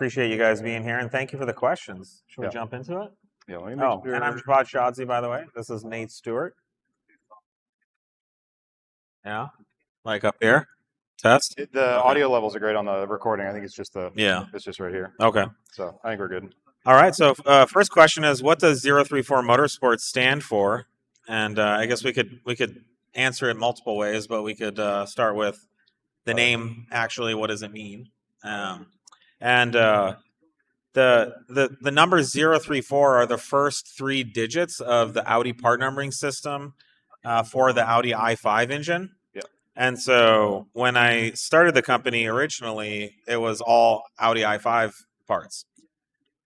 Appreciate you guys being here, and thank you for the questions. Should we Yeah. jump into it? Yeah, let me Oh, make and I'm sure. Javad Shadzi, by the way. This is Nate Stewart. Yeah, like up here. Test. The Okay. audio levels are great on the recording. I think it's just Yeah. it's just right here. Okay. So I think we're good. All right. So first question is, what does 034 Motorsports stand for? And I guess we could answer it multiple ways, but we could start with the name. Actually, what does it mean? And the numbers 034 are the first three digits of the Audi part numbering system for the Audi i5 engine. Yeah. And so when I started the company originally, it was all Audi i5 parts.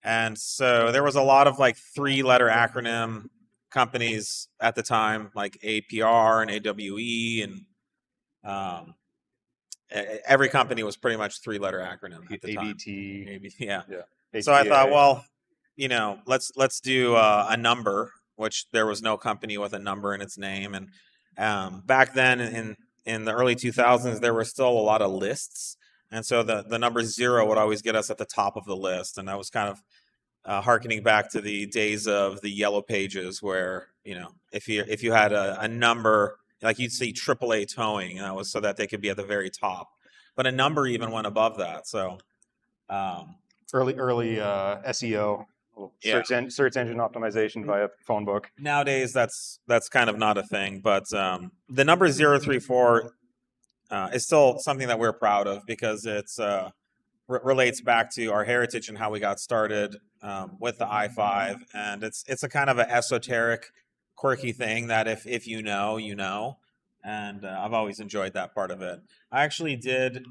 And so there was a lot of like three-letter acronym companies at the time, like APR and AWE, and every company was pretty much three-letter acronym at the time. ABT. Yeah. Yeah. So I thought, well, let's do a number, which there was no company with a number in its name. And back then in the early 2000s, there were still a lot of lists. And so the number 0 would always get us at the top of the list. And that was kind of hearkening back to the days of the yellow pages where, if you had a number, like you'd see AAA towing, and that was so that they could be at the very top. But a number even went above that. So early SEO, search engine optimization via phone book. Nowadays, that's kind of not a thing. But the number 034 is still something that we're proud of because it's relates back to our heritage and how we got started with the i5, and it's a kind of an esoteric, quirky thing that if you know, you know, and I've always enjoyed that part of it. I actually did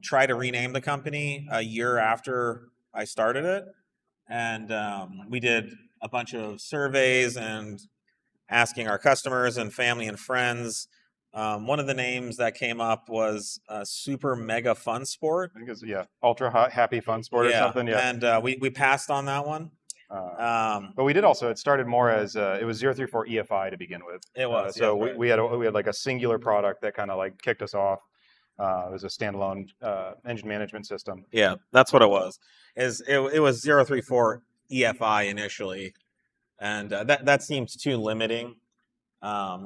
try to rename the company a year after I started it, and we did a bunch of surveys and asking our customers and family and friends. One of the names that came up was Super Mega Fun Sport. I think it's Ultra Happy Fun Sport or something. Yeah, and we passed on that one. But we did also. It started more as it was 034 EFI to begin with. It was. So we had like a singular product that kind of like kicked us off. It was a standalone engine management system. Yeah, that's what it was. It was 034 EFI initially, and that seemed too limiting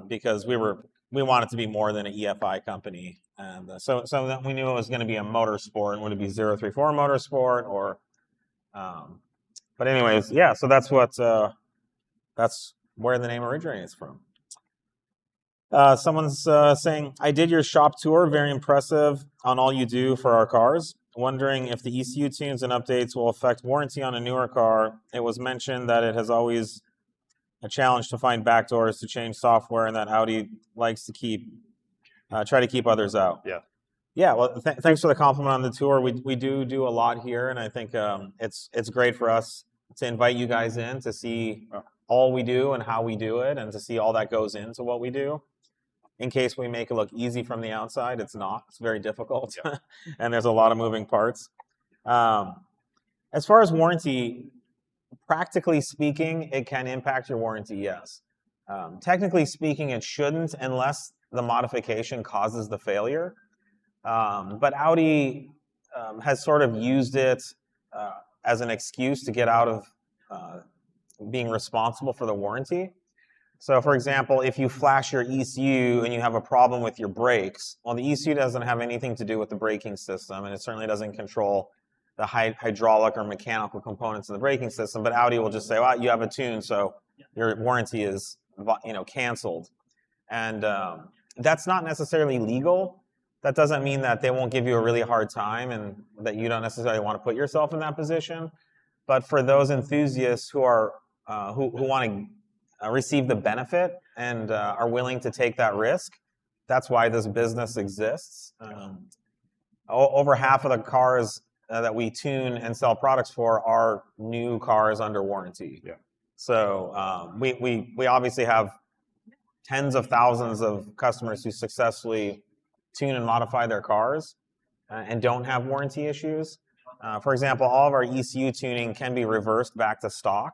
because we wanted to be more than an EFI company, and so that we knew it was going to be a motorsport. Would it be 034 Motorsport or? But anyways, yeah. So that's where the name originates from. Someone's saying, I did your shop tour. Very impressive on all you do for our cars. Wondering if the ECU tunes and updates will affect warranty on a newer car. It was mentioned that it has always a challenge to find backdoors to change software, and that Audi likes to try to keep others out. Yeah. Yeah. Well, thanks for the compliment on the tour. We do a lot here, and I think it's great for us to invite you guys in to see all we do and how we do it, and to see all that goes into what we do. In case we make it look easy from the outside, it's not. It's very difficult, and there's a lot of moving parts. As far as warranty, practically speaking, it can impact your warranty, yes. Technically speaking, it shouldn't unless the modification causes the failure. But Audi has sort of used it as an excuse to get out of being responsible for the warranty. So, for example, if you flash your ECU and you have a problem with your brakes, well, the ECU doesn't have anything to do with the braking system, and it certainly doesn't control the hydraulic or mechanical components of the braking system. But Audi will just say, well, you have a tune, so your warranty is canceled. And that's not necessarily legal. That doesn't mean that they won't give you a really hard time and that you don't necessarily want to put yourself in that position. But for those enthusiasts who are who want to receive the benefit and are willing to take that risk, that's why this business exists. Over half of the cars that we tune and sell products for are new cars under warranty. Yeah. So we obviously have tens of thousands of customers who successfully tune and modify their cars and don't have warranty issues. For example, all of our ECU tuning can be reversed back to stock.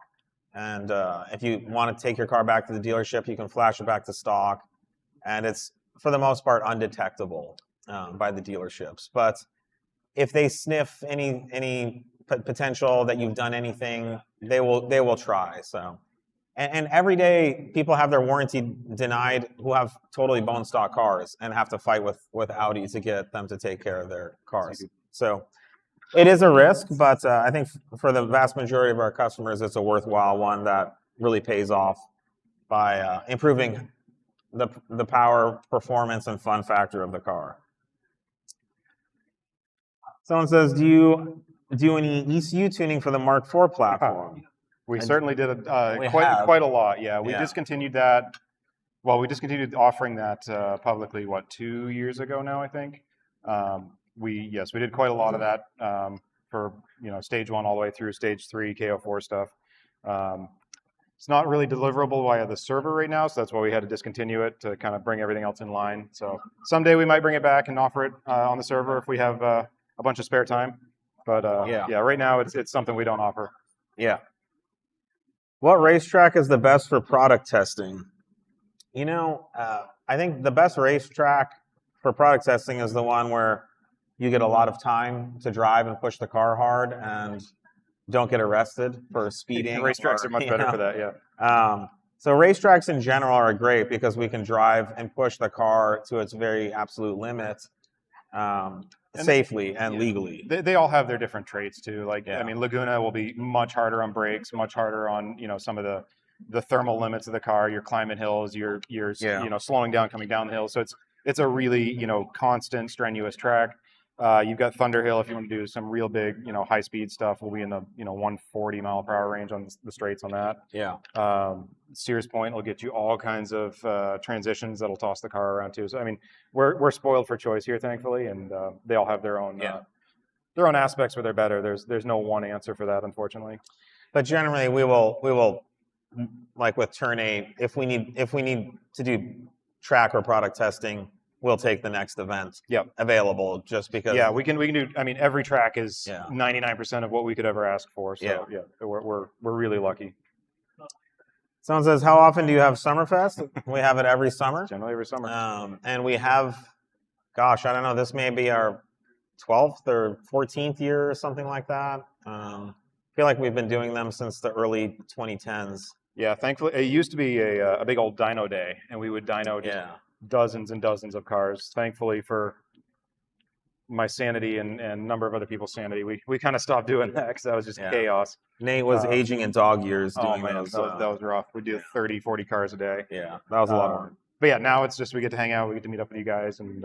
And if you want to take your car back to the dealership, you can flash it back to stock. And it's, for the most part, undetectable by the dealerships. But if they sniff any potential that you've done anything, they will try. So, and every day people have their warranty denied who have totally bone stock cars and have to fight with Audi to get them to take care of their cars. So it is a risk, but I think for the vast majority of our customers, it's a worthwhile one that really pays off by improving the power, performance, and fun factor of the car. Someone says, do you do any ECU tuning for the Mark IV platform? We certainly did quite a lot. Yeah, we discontinued that. Well, we discontinued offering that publicly, 2 years ago now, I think. We did quite a lot of that for stage 1 all the way through stage 3 KO4 stuff. It's not really deliverable via the server right now, so that's why we had to discontinue it to kind of bring everything else in line. So someday we might bring it back and offer it on the server if we have a bunch of spare time. But right now it's something we don't offer. Yeah. What racetrack is the best for product testing? I think the best racetrack for product testing is the one where you get a lot of time to drive and push the car hard and don't get arrested for speeding. Racetracks are much better for that, yeah. So racetracks in general are great because we can drive and push the car to its very absolute limit safely and legally. They all have their different traits too. I mean, Laguna will be much harder on brakes, much harder on some of the thermal limits of the car. You're climbing hills, you're slowing down coming down the hill. So it's a really constant, strenuous track. You've got Thunderhill if you want to do some real big, high speed stuff. We'll be in the 140 mile per hour range on the straights on that. Yeah. Sears Point will get you all kinds of transitions that'll toss the car around too. So I mean, we're spoiled for choice here, thankfully, and they all have their own aspects where they're better. There's no one answer for that, unfortunately. But generally, we will like with Turn 8, if we need to do track or product testing, we'll take the next event available just because. Yeah, we can do. I mean, every track is 99% of what we could ever ask for. So we're really lucky. Someone says, how often do you have Summerfest? We have it every summer. Generally every summer. And we have, gosh, I don't know, this may be our 12th or 14th year or something like that. I feel like we've been doing them since the early 2010s. Yeah, thankfully, it used to be a big old dyno day, and we would dyno dozens and dozens of cars. Thankfully, for my sanity and a number of other people's sanity, we kind of stopped doing that because that was just chaos. Nate was aging in dog years doing those. That was rough. We do 30, 40 cars a day. Yeah, that was a lot of work. But yeah, now it's just we get to hang out, we get to meet up with you guys and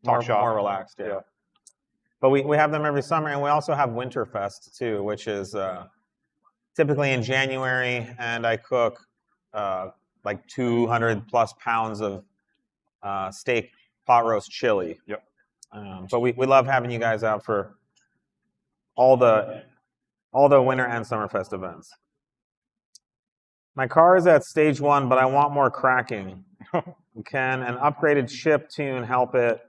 talk shop. More relaxed, yeah. But we have them every summer, and we also have Winterfest too, which is typically in January, and I cook like 200 plus pounds of steak pot roast chili. Yep. But we love having you guys out for all the winter and Summerfest events. My car is at stage 1, but I want more cracking. Can an upgraded chip tune help it?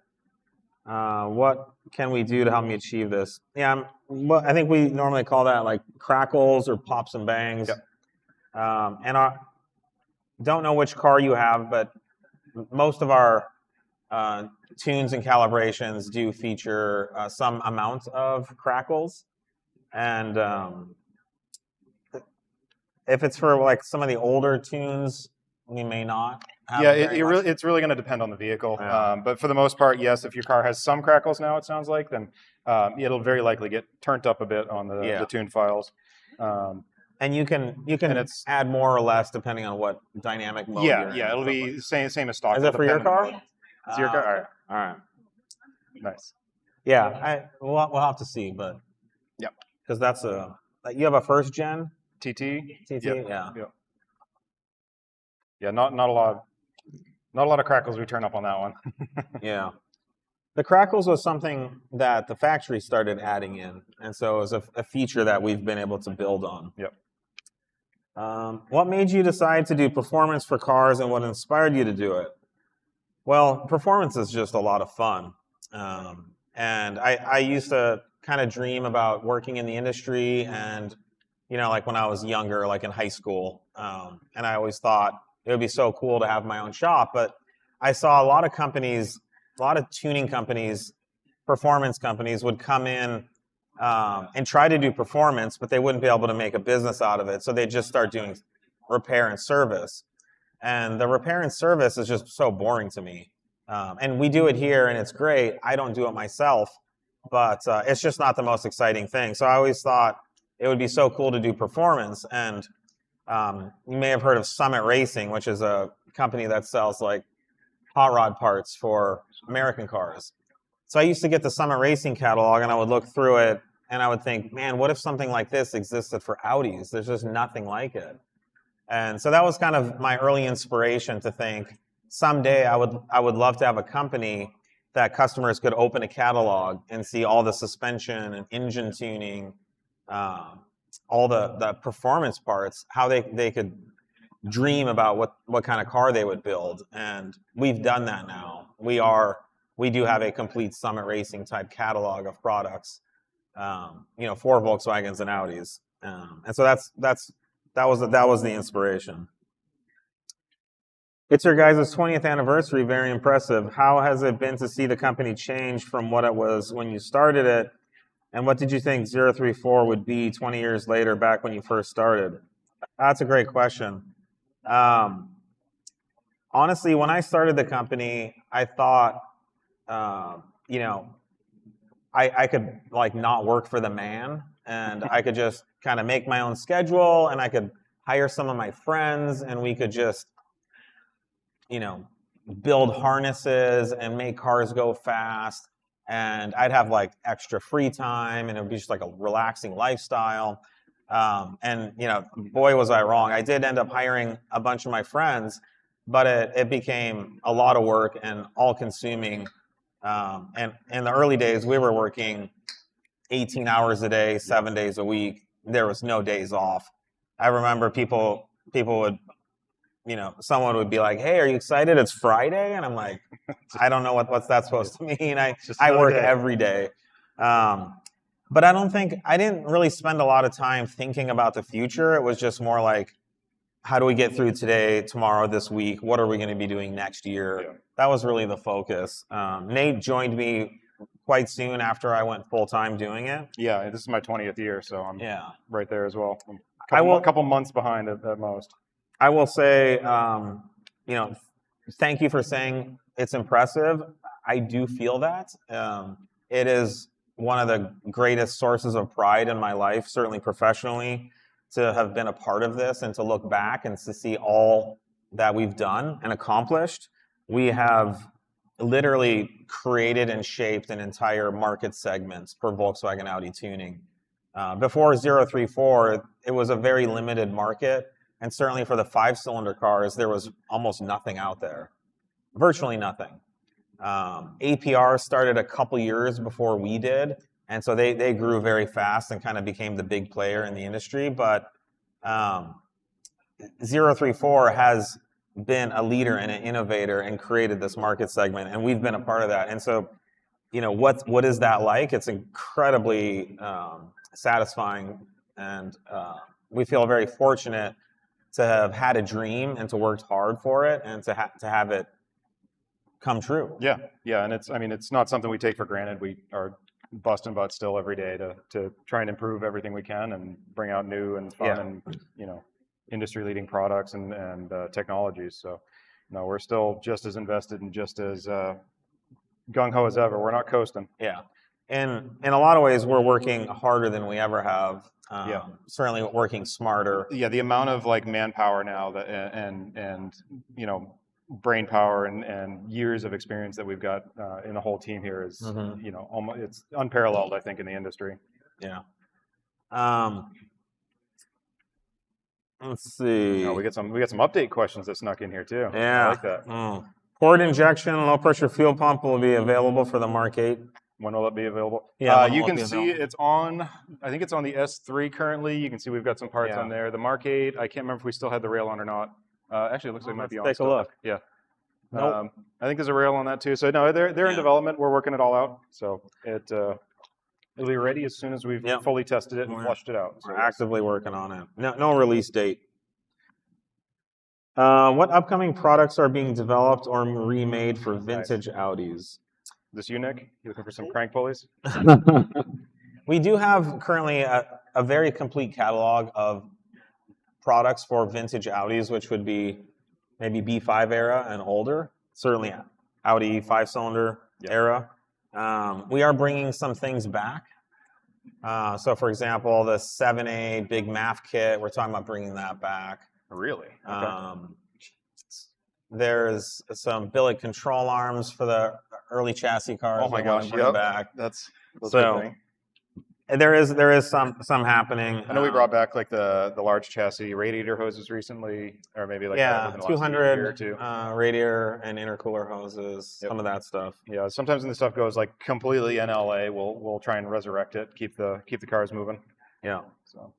What can we do to help me achieve this? Yeah, I think we normally call that like crackles or pops and bangs. Yep. And don't know which car you have, but most of our tunes and calibrations do feature some amount of crackles. And if it's for like some of the older tunes, we may not have it's really going to depend on the vehicle. Yeah. But for the most part, yes, if your car has some crackles now, it sounds like, then it'll very likely get turned up a bit on the tune files. And you can add more or less depending on what dynamic mode you're in. It'll be same as stock. Is it for your car? It's your car? All right. Nice. Yeah, we'll have to see, but because that's you have a first gen TT. Yeah. Yeah, not a lot of crackles we turn up on that one. Yeah. The crackles was something that the factory started adding in, and so it was a feature that we've been able to build on. Yep. What made you decide to do performance for cars, and what inspired you to do it? Well, performance is just a lot of fun. And I used to kind of dream about working in the industry, and, like when I was younger, like in high school, and I always thought it would be so cool to have my own shop, but I saw a lot of tuning companies performance companies would come in and try to do performance, but they wouldn't be able to make a business out of it. So they just start doing repair and service. And the repair and service is just so boring to me. And we do it here, and it's great. I don't do it myself, but it's just not the most exciting thing. So I always thought it would be so cool to do performance. And you may have heard of Summit Racing, which is a company that sells like hot rod parts for American cars. So I used to get the Summit Racing catalog, and I would look through it, and I would think, man, what if something like this existed for Audis? There's just nothing like it. And so that was kind of my early inspiration to think, someday I would love to have a company that customers could open a catalog and see all the suspension and engine tuning, all the performance parts, how they could dream about what kind of car they would build. And we've done that now. We do have a complete Summit Racing type catalog of products, for Volkswagens and Audis. And so that was the inspiration. It's your guys' 20th anniversary, very impressive. How has it been to see the company change from what it was when you started it? And what did you think 034 would be 20 years later, back when you first started? That's a great question. Honestly, when I started the company, I thought, I could like not work for the man, and I could just kind of make my own schedule, and I could hire some of my friends, and we could just build harnesses and make cars go fast, and I'd have like extra free time, and it would be just like a relaxing lifestyle. Boy, was I wrong. I did end up hiring a bunch of my friends, but it became a lot of work and all-consuming. And in the early days, we were working 18 hours a day, 7 days a week. There was no days off. I remember people would, someone would be like, "Hey, are you excited? It's Friday." And I'm like, I don't know what's that supposed to mean. I work every day. But I didn't really spend a lot of time thinking about the future. It was just more like, how do we get through today, tomorrow, this week? What are we going to be doing next year? Yeah. That was really the focus. Nate joined me quite soon after I went full-time doing it. Yeah, this is my 20th year, so I'm right there as well. A couple months behind at most. I will say, thank you for saying it's impressive. I do feel that. It is one of the greatest sources of pride in my life, certainly professionally, to have been a part of this and to look back and to see all that we've done and accomplished. We have literally created and shaped an entire market segment for Volkswagen Audi tuning. Before 034, it was a very limited market, and certainly for the 5-cylinder cars, there was almost nothing out there, virtually nothing. APR started a couple years before we did, and so they grew very fast and kind of became the big player in the industry. But 034 has been a leader and an innovator and created this market segment, and we've been a part of that. And so, what is that like? It's incredibly satisfying, and we feel very fortunate to have had a dream and to work hard for it and to have it come true. Yeah, and it's not something we take for granted. We are busting butts still every day to try and improve everything we can and bring out new and fun and industry-leading products and technologies. So, we're still just as invested and just as gung-ho as ever. We're not coasting. Yeah, and in a lot of ways, we're working harder than we ever have. Certainly working smarter. Yeah, the amount of like manpower now that and brain power and years of experience that we've got in the whole team here is almost, it's unparalleled, I think, in the industry. Yeah. Let's see. We got some update questions that snuck in here too. Yeah. I like that. Port injection, low pressure fuel pump will be available for the Mark 8. When will it be available? Yeah, you can see it's on, I think it's on the S3 currently. You can see we've got some parts on there. The Mark 8, I can't remember if we still had the rail on or not. Actually, it looks like it might be on. Take a look. Yeah. Nope. I think there's a rail on that too. So no, they're in development. We're working it all out. So it'll be ready as soon as we've fully tested it and flushed it out. So we're actively working on it. No release date. What upcoming products are being developed or remade for vintage Audis? this you, Nick? You looking for some crank pulleys? We do have currently a very complete catalog of products for vintage Audis, which would be maybe B5 era and older. Certainly Audi 5-cylinder era. We are bringing some things back. So, for example, the 7A big MAF kit, we're talking about bringing that back. Really? Okay. There's some billet control arms for the early chassis cars. Oh my gosh, yep. Back. That's so. Thing. There is some happening. I know we brought back like the large chassis radiator hoses recently, or maybe like 200 radiator and intercooler hoses, some of that stuff. Yeah, sometimes when the stuff goes like completely NLA, we'll try and resurrect it, keep the cars moving. Yeah. So.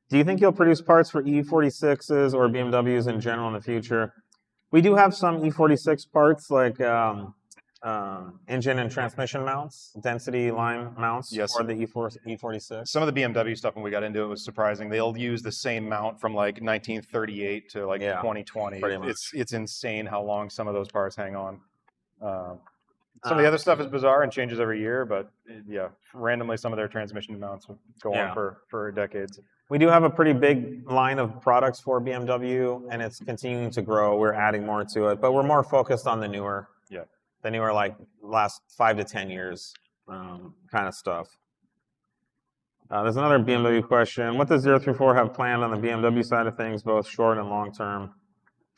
Do you think you'll produce parts for E36s or BMWs in general in the future? We do have some E46 parts like. Engine and transmission mounts, density line mounts for the E46. Some of the BMW stuff when we got into it was surprising. They'll use the same mount from like 1938 to like 2020. It's insane how long some of those parts hang on. Some of the other stuff is bizarre and changes every year, but randomly some of their transmission mounts will go on for decades. We do have a pretty big line of products for BMW, and it's continuing to grow. We're adding more to it, but we're more focused on the newer. The newer, like last 5 to 10 years kind of stuff. There's another BMW question. What does 034 have planned on the BMW side of things, both short and long term?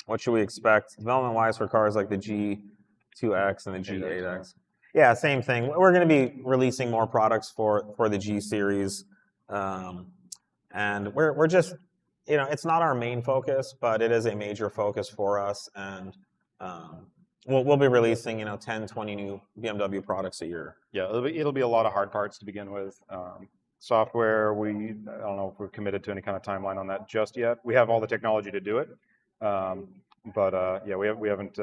What should we expect development-wise for cars like the G2x and the G8x? Yeah, same thing. We're going to be releasing more products for the G series. And we're just, it's not our main focus, but it is a major focus for us. And we'll be releasing, 10, 20 new BMW products a year. Yeah, it'll be a lot of hard parts to begin with. Software, I don't know if we're committed to any kind of timeline on that just yet. We have all the technology to do it, but we haven't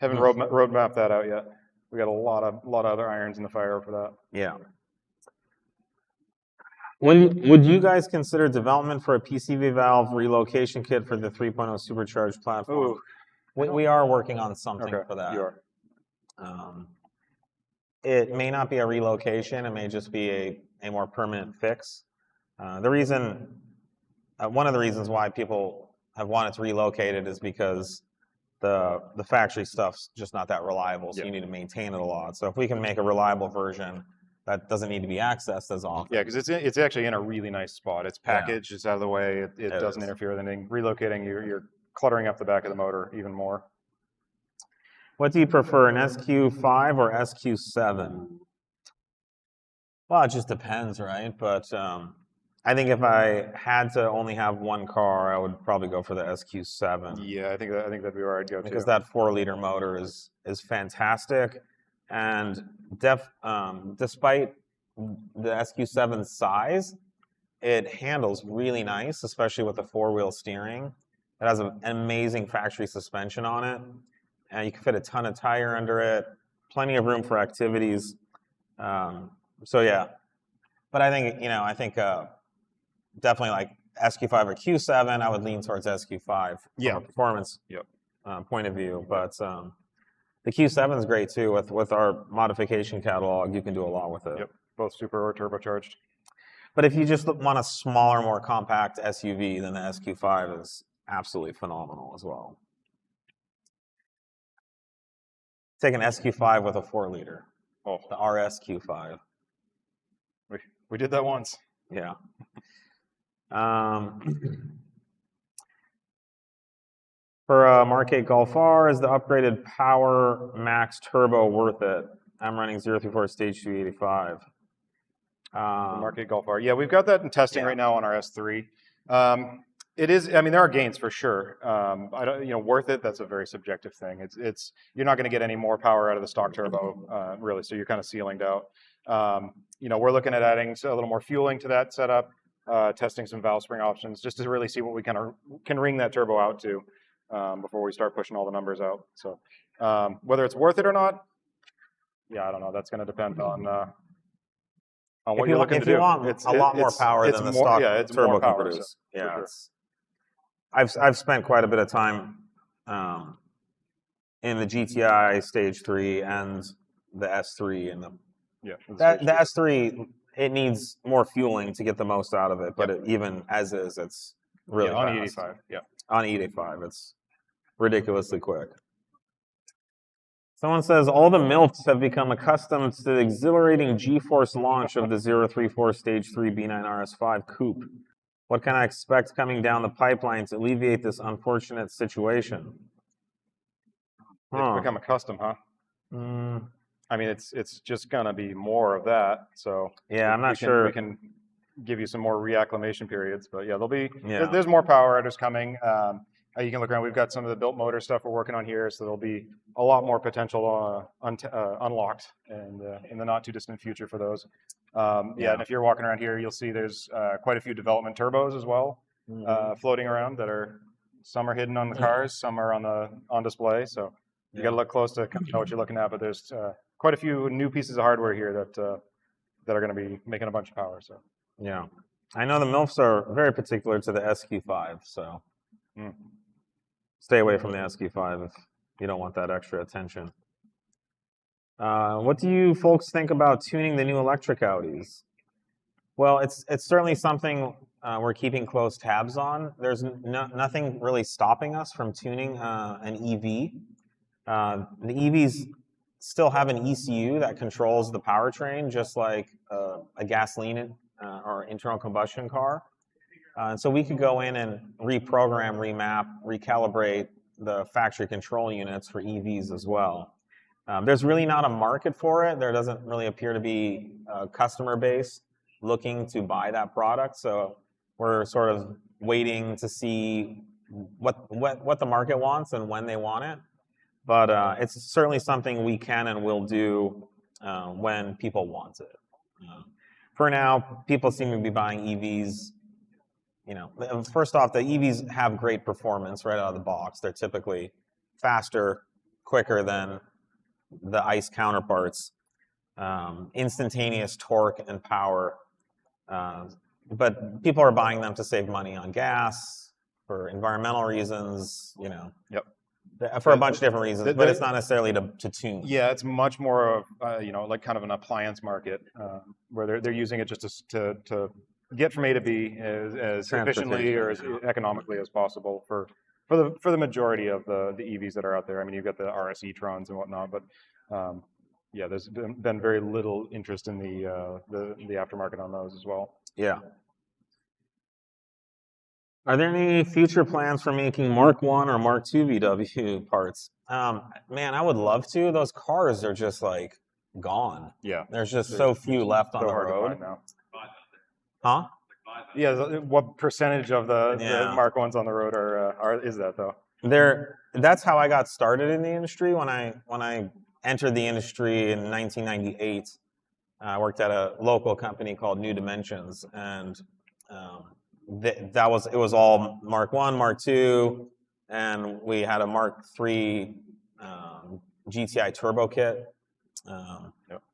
roadmapped that out yet. We got a lot of other irons in the fire for that. Yeah. Would you guys consider development for a PCV valve relocation kit for the 3.0 Supercharged platform? Ooh. We are working on something for that. You are. It may not be a relocation. It may just be a more permanent fix. One of the reasons why people have wanted to relocate it is because the factory stuff's just not that reliable, so you need to maintain it a lot. So if we can make a reliable version that doesn't need to be accessed as often. Yeah, because it's actually in a really nice spot. It's packaged. It's out of the way. It doesn't interfere with anything. Relocating, you're cluttering up the back of the motor even more. What do you prefer, an SQ5 or SQ7? Well, it just depends, right? But I think if I had to only have one car, I would probably go for the SQ7. Yeah, I think that'd be where I'd go because that 4-liter motor is fantastic, and despite the SQ7's size, it handles really nice, especially with the 4-wheel steering. It has an amazing factory suspension on it, and you can fit a ton of tire under it, plenty of room for activities. So yeah, but I think definitely like SQ5 or Q7, I would lean towards SQ5 from a performance point of view. But the Q7 is great too. With our modification catalog, you can do a lot with it. Yep, both super or turbocharged. But if you just want a smaller, more compact SUV, then the SQ5 is absolutely phenomenal as well. Take an SQ5 with a 4-liter. Oh, the RSQ5. We did that once. Yeah. For MK8 Golf R, is the upgraded Power Max Turbo worth it? I'm running 034 Stage 285. MK8 Golf R. Yeah, we've got that in testing right now on our S3. It is. I mean, there are gains for sure. I don't. Worth it. That's a very subjective thing. It's. You're not going to get any more power out of the stock turbo, really. So you're kind of ceilinged out. We're looking at adding a little more fueling to that setup, testing some valve spring options, just to really see what we can ring that turbo out to before we start pushing all the numbers out. So whether it's worth it or not, I don't know. That's going to depend on what you're looking to do. If you want a lot more power than the stock turbo can produce. Yeah. I've spent quite a bit of time in the GTI Stage 3 and the S3 and the S3, it needs more fueling to get the most out of it, but even as is, it's really on fast. E85. Yeah, on E85, it's ridiculously quick. Someone says all the MILFs have become accustomed to the exhilarating G-force launch of the 034 Stage 3 B9 RS5 Coupe. What can I expect coming down the pipeline to alleviate this unfortunate situation? They've become accustomed, huh? I mean, it's just gonna be more of that. So yeah, I'm not sure we can give you some more reacclimation periods, but yeah, there'll be there's more power riders coming. You can look around. We've got some of the built motor stuff we're working on here, so there'll be a lot more potential unlocked and in the not too distant future for those. And if you're walking around here, you'll see there's quite a few development turbos as well floating around that are some are hidden on the cars, some are on display. So you got to look close to know what you're looking at. But there's quite a few new pieces of hardware here that are going to be making a bunch of power. So yeah, I know the MILFs are very particular to the SQ5, so. Stay away from the SQ5 if you don't want that extra attention. What do you folks think about tuning the new electric Audis? Well, it's certainly something we're keeping close tabs on. There's nothing really stopping us from tuning an EV. The EVs still have an ECU that controls the powertrain, just like a gasoline or internal combustion car. And so we could go in and reprogram, remap, recalibrate the factory control units for EVs as well. There's really not a market for it. There doesn't really appear to be a customer base looking to buy that product. So we're sort of waiting to see what the market wants and when they want it. But it's certainly something we can and will do when people want it. For now, people seem to be buying EVs. You know, first off, the EVs have great performance right out of the box. They're typically faster, quicker than the ICE counterparts, instantaneous torque and power. But people are buying them to save money on gas, for environmental reasons, you know. For a bunch of different reasons, but it's not necessarily to tune. Yeah, it's much more of, you know, like kind of an appliance market where they're using it just to get from A to B as efficiently or as economically as possible for the majority of the EVs that are out there. I mean, you've got the RS e-trons and whatnot, but yeah, there's been very little interest in the aftermarket on those as well. Yeah. Are there any future plans for making Mark 1 or Mark 2 VW parts? Man, I would love to. Those cars are just like gone. Yeah. There's just so few left on the road. Now. Huh? Yeah. What percentage of the Mark 1s on the road is that though? That's how I got started in the industry. When I entered the industry in 1998, I worked at a local company called New Dimensions, and it was all Mark 1, Mark 2, and we had a Mark 3 GTI turbo kit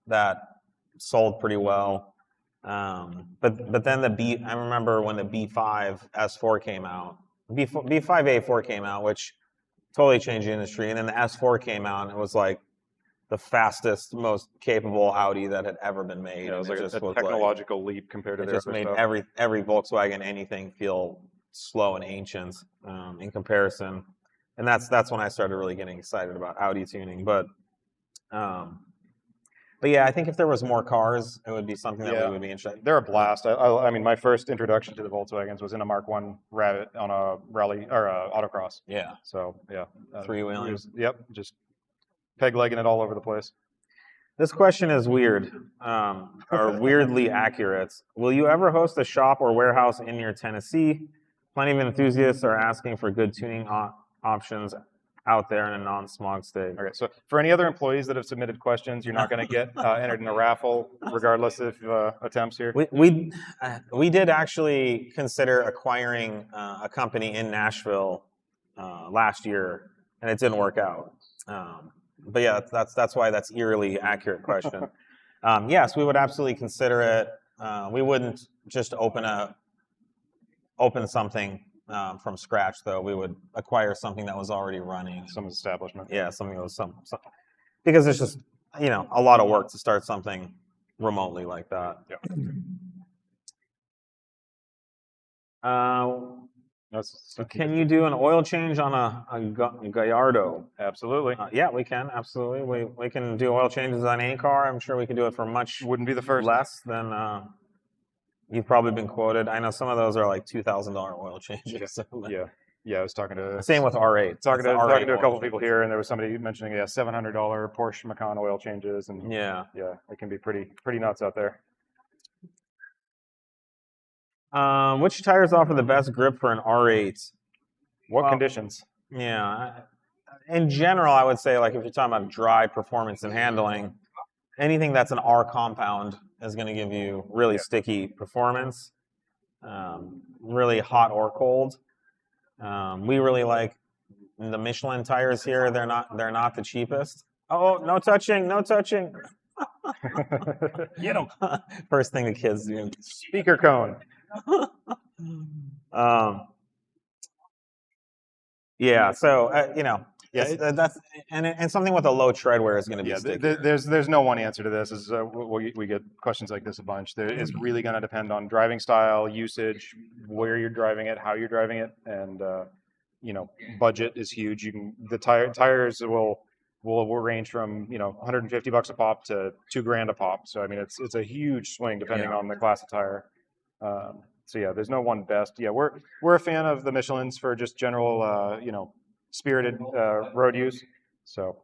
that sold pretty well. But then I remember when the B5 S4 came out, B5 A4 came out, which totally changed the industry, and then the S4 came out, and it was like the fastest, most capable Audi that had ever been made. Yeah, it was like a technological leap compared to their other stuff. It just made every Volkswagen anything feel slow and ancient in comparison. And that's when I started really getting excited about Audi tuning. But yeah, I think if there was more cars, it would be something that we would be interested in. They're a blast. I mean, my first introduction to the Volkswagens was in a Mark 1 Rabbit on a rally or autocross. Yeah. So yeah, three-wheeling. Yep, just peg legging it all over the place. This question is weird, or weirdly accurate. Will you ever host a shop or warehouse in near Tennessee? Plenty of enthusiasts are asking for good tuning options out there in a non-smog state. Okay, so for any other employees that have submitted questions, you're not going to get entered in a raffle, regardless of attempts here. We did actually consider acquiring a company in Nashville last year, and it didn't work out. But yeah, that's why that's eerily accurate question. Yes, we would absolutely consider it. We wouldn't just open something from scratch, though. We would acquire something that was already running. Some establishment. Yeah, something that was some because it's just, you know, a lot of work to start something remotely like that. Yeah. Can you do an oil change on a Gallardo? Absolutely. Yeah, we can. Absolutely. We can do oil changes on any car. I'm sure we can do it for much Wouldn't be the first. less than you've probably been quoted. I know some of those are like $2,000 oil changes. Yeah. Yeah, I was talking to... Same with R8. Talking to a couple people here, and there was somebody mentioning, $700 Porsche Macan oil changes, and yeah, it can be pretty nuts out there. Which tires offer the best grip for an R8? What conditions? Yeah, in general, I would say, like, if you're talking about dry performance and handling, anything that's an R compound is going to give you really sticky performance, really hot or cold. We really like the Michelin tires here. They're not the cheapest. Oh, no touching, no touching. Get them. First thing the kids do. Speaker cone. Yeah. So you know, that's and something with a low tread wear is going to be sticky. There's no one answer to this. We get questions like this a bunch. It's really going to depend on driving style, usage, where you're driving it, how you're driving it, and you know, budget is huge. The tires will range from, you know, $150 a pop to $2,000 a pop. So I mean, it's a huge swing depending on the class of tire. So yeah, there's no one best. Yeah, we're a fan of the Michelins for just general, you know, spirited road use. So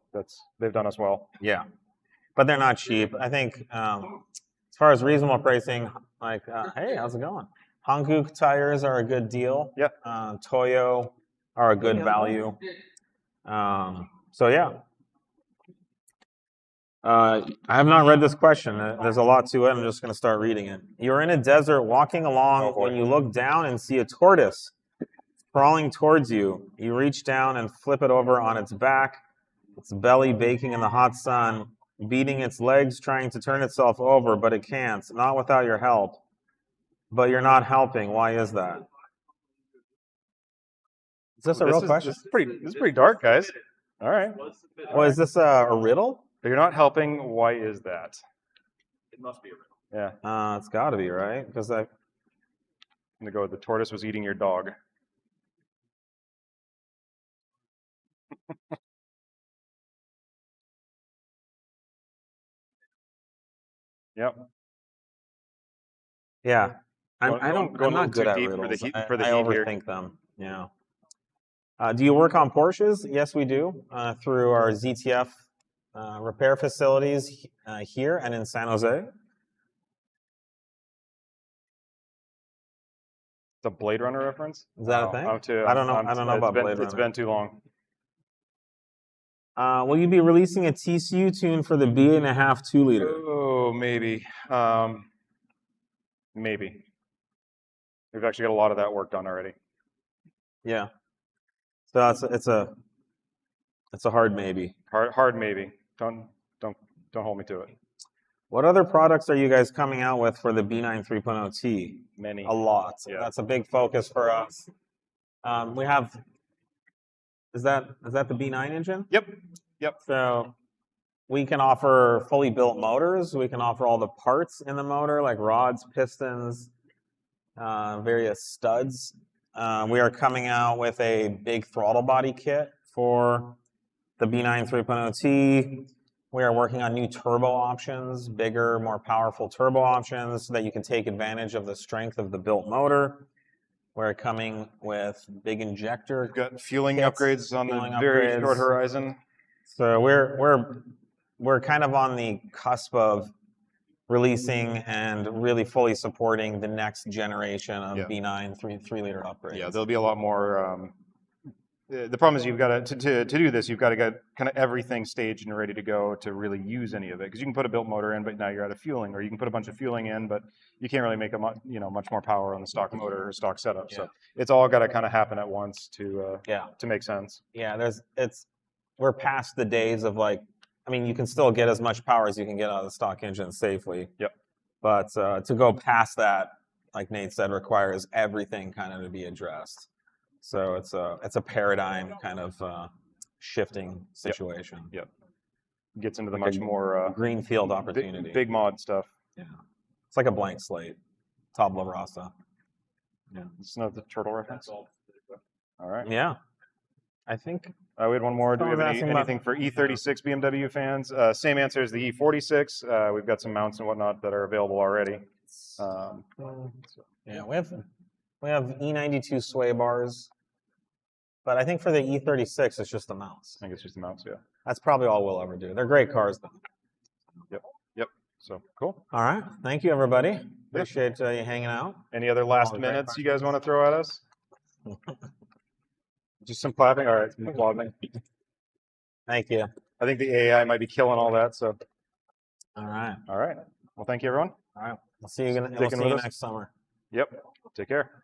they've done us well. Yeah, but they're not cheap. I think as far as reasonable pricing, like, hey, how's it going? Hankook tires are a good deal. Yeah. Toyo are a good value. So yeah. I have not read this question. There's a lot to it. I'm just going to start reading it. You're in a desert walking along when you look down and see a tortoise crawling towards you. You reach down and flip it over on its back, its belly baking in the hot sun, beating its legs, trying to turn itself over, but it can't, not without your help. But you're not helping. Why is that? Is this a real question? This is pretty dark, guys. All right. Well, is this a riddle? But you're not helping. Why is that? It must be a riddle. Yeah. It's got to be, right? Because I'm going to go with the tortoise was eating your dog. Yep. Yeah. I'm not good at riddles. For the I overthink them. Yeah. Do you work on Porsches? Yes, we do. Through our ZTF repair facilities here and in San Jose. It's a Blade Runner reference? Is that a thing? I don't know about Blade Runner. It's been too long. Will you be releasing a TCU tune for the B8.5 2-liter? Oh, maybe. Maybe. We've actually got a lot of that work done already. Yeah. So it's a hard maybe. Hard maybe. Don't hold me to it. What other products are you guys coming out with for the B9 3.0T? Many. A lot. Yeah. That's a big focus for us. We have. Is that the B9 engine? Yep. So we can offer fully built motors. We can offer all the parts in the motor, like rods, pistons, various studs. We are coming out with a big throttle body kit for the B9 3.0T. We are working on new turbo options, bigger, more powerful turbo options so that you can take advantage of the strength of the built motor. We're coming with big injector. We've got fueling kits, upgrades on fueling the very upgrades. short horizon. So we're kind of on the cusp of releasing and really fully supporting the next generation of B9 3-liter upgrades. Yeah, there'll be a lot more. The problem is you've got to do this, you've got to get kind of everything staged and ready to go to really use any of it. Because you can put a built motor in, but now you're out of fueling, or you can put a bunch of fueling in, but you can't really make much more power on the stock motor or stock setup. So it's all got to kind of happen at once to make sense. Yeah, we're past the days of you can still get as much power as you can get out of the stock engine safely. Yep. But to go past that, like Nate said, requires everything kind of to be addressed. So it's a paradigm kind of shifting situation. Yep. Gets into the Like much a more greenfield opportunity. big mod stuff. Yeah. It's like a blank slate. Tabula rasa. Yeah. It's not the turtle reference. All right. Yeah. I think We had one more. Do we have Someone's asking about- anything for E36 BMW fans? Same answer as the E46. We've got some mounts and whatnot that are available already. yeah, we have E92 sway bars, but I think for the E36 it's just the mounts. I think it's just the mounts, yeah. That's probably all we'll ever do. They're great cars though. Yep. So cool. All right. Thank you, everybody. Appreciate you hanging out. Any other last great minutes you guys want to throw at us? Just some clapping. All right, some applauding. Thank you. I think the AI might be killing all that. So, All right. all right. Well, thank you, everyone. All right. We'll see you, Sticking with us. next summer. Yep. Take care.